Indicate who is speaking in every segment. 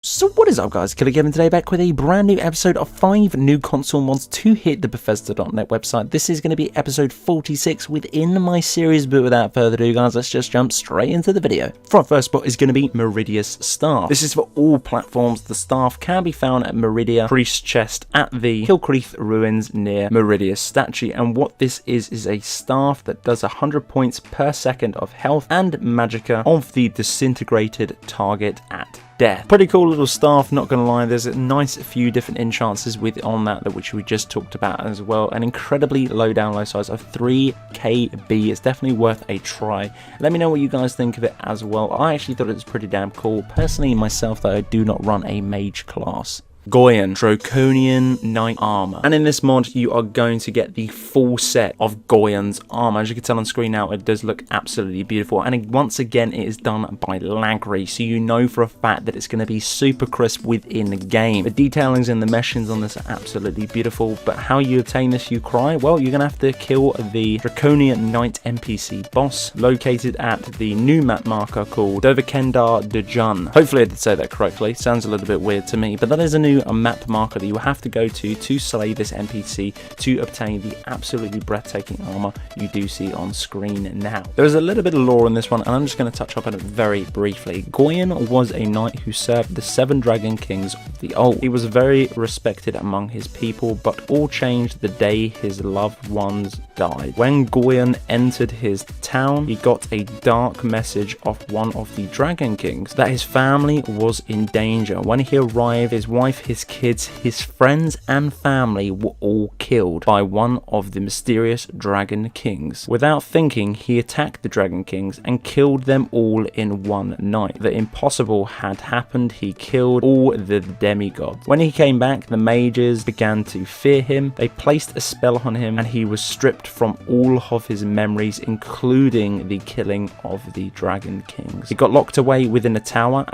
Speaker 1: So what is up guys, Killerkev, and today back with a brand new episode of 5 new console mods to hit the Bethesda.net website. This is going to be episode 46 within my series, but without further ado guys, let's just jump straight into the video. For our first spot is going to be Meridia Staff. This is for all platforms. The staff can be found at Meridia Priest Chest at the Killerkev ruins near Meridius statue, and what this is a staff that does 100 points per second of health and magicka of the disintegrated target at death. Pretty cool little staff, not gonna lie. There's a nice few different enchances on that which we just talked about as well. An incredibly low download size of 3 KB. It's definitely worth a try. Let me know what you guys think of it as well. I actually thought it was pretty damn cool. Personally myself though, I do not run a mage class. Goyen, Draconian Knight Armor. And in this mod, you are going to get the full set of Goyen's armor. As you can tell on screen now, it does look absolutely beautiful. And once again, it is done by Lagri, so you know for a fact that it's going to be super crisp within the game. The detailings and the meshings on this are absolutely beautiful. But how you obtain this, you cry? Well, you're going to have to kill the Draconian Knight NPC boss, located at the new map marker called Vexento Dejun. Hopefully I did say that correctly. Sounds a little bit weird to me, but that is a new map marker that you have to go to slay this NPC to obtain the absolutely breathtaking armor you do see on screen now. There is a little bit of lore in this one, and I'm just going to touch up on it very briefly. Goyen was a knight who served the 7 dragon kings of the old. He was very respected among his people, but all changed the day his loved ones died. When Goyen entered his town, he got a dark message of one of the dragon kings that his family was in danger. When he arrived, his wife, his kids, his friends and family were all killed by one of the mysterious dragon kings. Without thinking, he attacked the dragon kings and killed them all in one night. The impossible had happened. He killed all the demigods. When he came back, the mages began to fear him. They placed a spell on him and he was stripped from all of his memories, including the killing of the dragon kings. He got locked away within a tower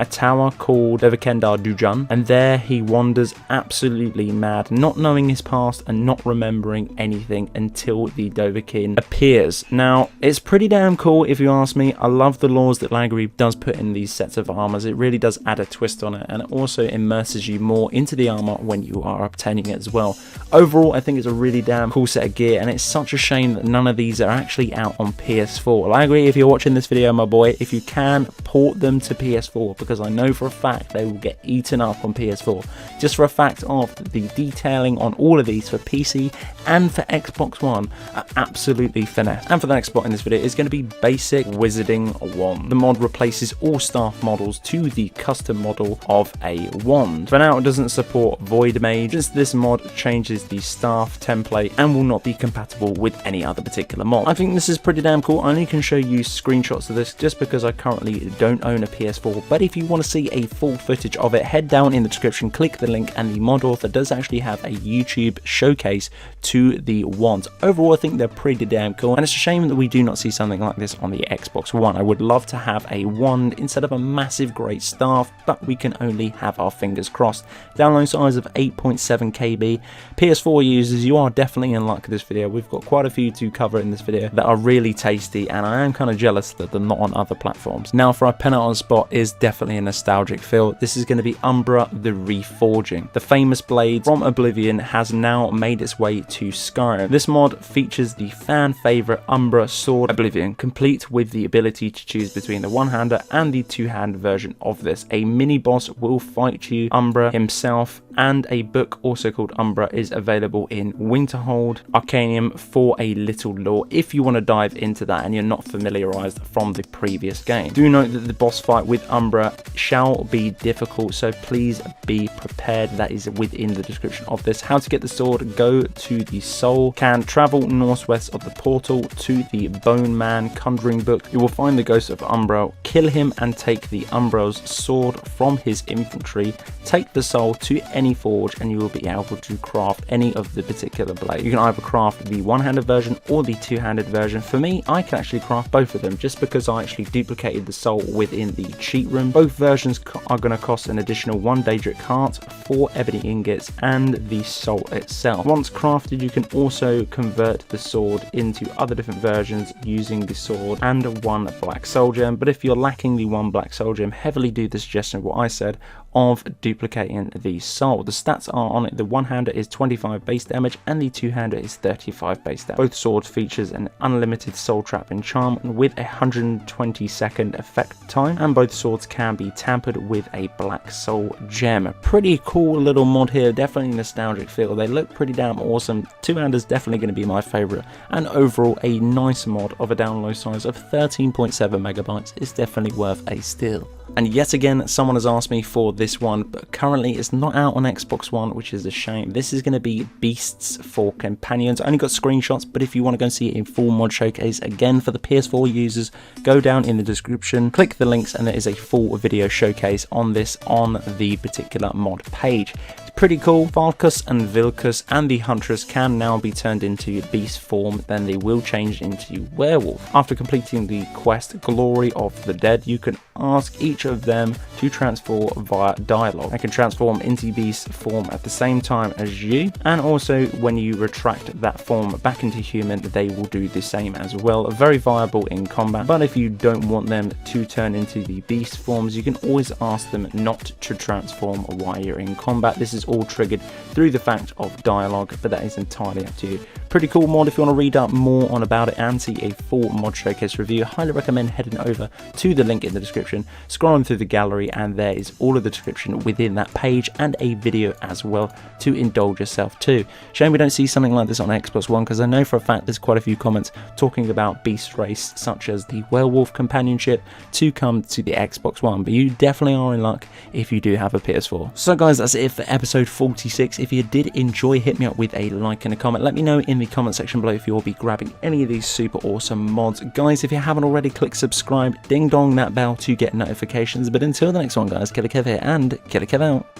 Speaker 1: called Vexento Dejun, and there he wanders absolutely mad, not knowing his past and not remembering anything until the Dovahkiin appears. Now, it's pretty damn cool if you ask me. I love the laws that Lagri does put in these sets of armors. It really does add a twist on it, and it also immerses you more into the armor when you are obtaining it as well. Overall, I think it's a really damn cool set of gear, and it's such a shame that none of these are actually out on PS4. Lagri, if you're watching this video, my boy, if you can, port them to PS4, because I know for a fact they will get eaten up on PS4. Just for a fact of the detailing on all of these for PC and for Xbox One are absolutely finesse. And for the next spot in this video is going to be basic wizarding wand. The mod replaces all staff models to the custom model of a wand. For now, it doesn't support void mage, since this mod changes the staff template and will not be compatible with any other particular mod. I think this is pretty damn cool. I only can show you screenshots of this just because I currently don't own a PS4, but if you want to see a full footage of it, head down in the description, click the link, and the mod author does actually have a YouTube showcase to the wands. Overall, I think they're pretty damn cool, and it's a shame that we do not see something like this on the Xbox One. I would love to have a wand instead of a massive great staff, but we can only have our fingers crossed. Download size of 8.7 KB. PS4 users, you are definitely in luck with this video. We've got quite a few to cover in this video that are really tasty, and I am kind of jealous that they're not on other platforms. Now for our penultimate spot is definitely a nostalgic feel. This is going to be Umbra the Reforging. The famous blade from Oblivion has now made its way to Skyrim. This mod features the fan favorite Umbra sword Oblivion, complete with the ability to choose between the one-hander and the two-hand version of this. A mini boss will fight you, Umbra himself, and a book also called Umbra is available in Winterhold Arcanium for a little lore if you want to dive into that and you're not familiarized from the previous game. Do note that the boss fight with Umbra shall be difficult, so please be prepared. That is within the description of this. How to get the sword: go to the soul can, travel northwest of the portal to the Bone Man Conjuring Book. You will find the ghost of Umbra, kill him and take the Umbra's sword from his inventory. Take the soul to any forge and you will be able to craft any of the particular blade. You can either craft the one-handed version or the two-handed version. For me, I can actually craft both of them just because I actually duplicated the soul within the cheat room. Both versions are going to cost an additional 1 Daedric heart, 4 ebony ingots and the soul itself. Once crafted, you can also convert the sword into other different versions using the sword and 1 black soul gem, but if you're lacking the 1 black soul gem, heavily do the suggestion of what I said of duplicating the soul. The stats are on it. The one-hander is 25 base damage and the two-hander is 35 base damage. Both swords features an unlimited soul trap and charm with a 120-second effect time, and both swords can be tampered with a black soul gem. A pretty cool little mod here, definitely nostalgic feel. They look pretty damn awesome. Two-hander's definitely going to be my favorite, and overall a nice mod of a download size of 13.7 megabytes is definitely worth a steal. And yet again, someone has asked me for this one, but currently it's not out on Xbox One, which is a shame. This is going to be Beasts for Companions. I only got screenshots, but if you want to go and see it in full mod showcase, again, for the PS4 users, go down in the description, click the links, and there is a full video showcase on this on the particular mod page. Pretty cool. Valkus and Vilkus and the Huntress can now be turned into beast form, then they will change into werewolf. After completing the quest Glory of the Dead, you can ask each of them to transform via dialogue. They can transform into beast form at the same time as you, and also when you retract that form back into human, they will do the same as well. Very viable in combat, but if you don't want them to turn into the beast forms, you can always ask them not to transform while you're in combat. This is all triggered through the fact of dialogue, but that is entirely up to you. Pretty cool mod. If you want to read up more on about it and see a full mod showcase review, highly recommend heading over to the link in the description, scrolling through the gallery, and there is all of the description within that page and a video as well to indulge yourself too. Shame we don't see something like this on Xbox One, because I know for a fact there's quite a few comments talking about beast race such as the werewolf companionship to come to the Xbox One, but you definitely are in luck if you do have a PS4. So guys, that's it for episode 46. If you did enjoy, hit me up with a like and a comment. Let me know in the comment section below if you'll be grabbing any of these super awesome mods. Guys, if you haven't already, click subscribe, ding dong that bell to get notifications. But until the next one, guys, Killerkev here, and Killerkev out.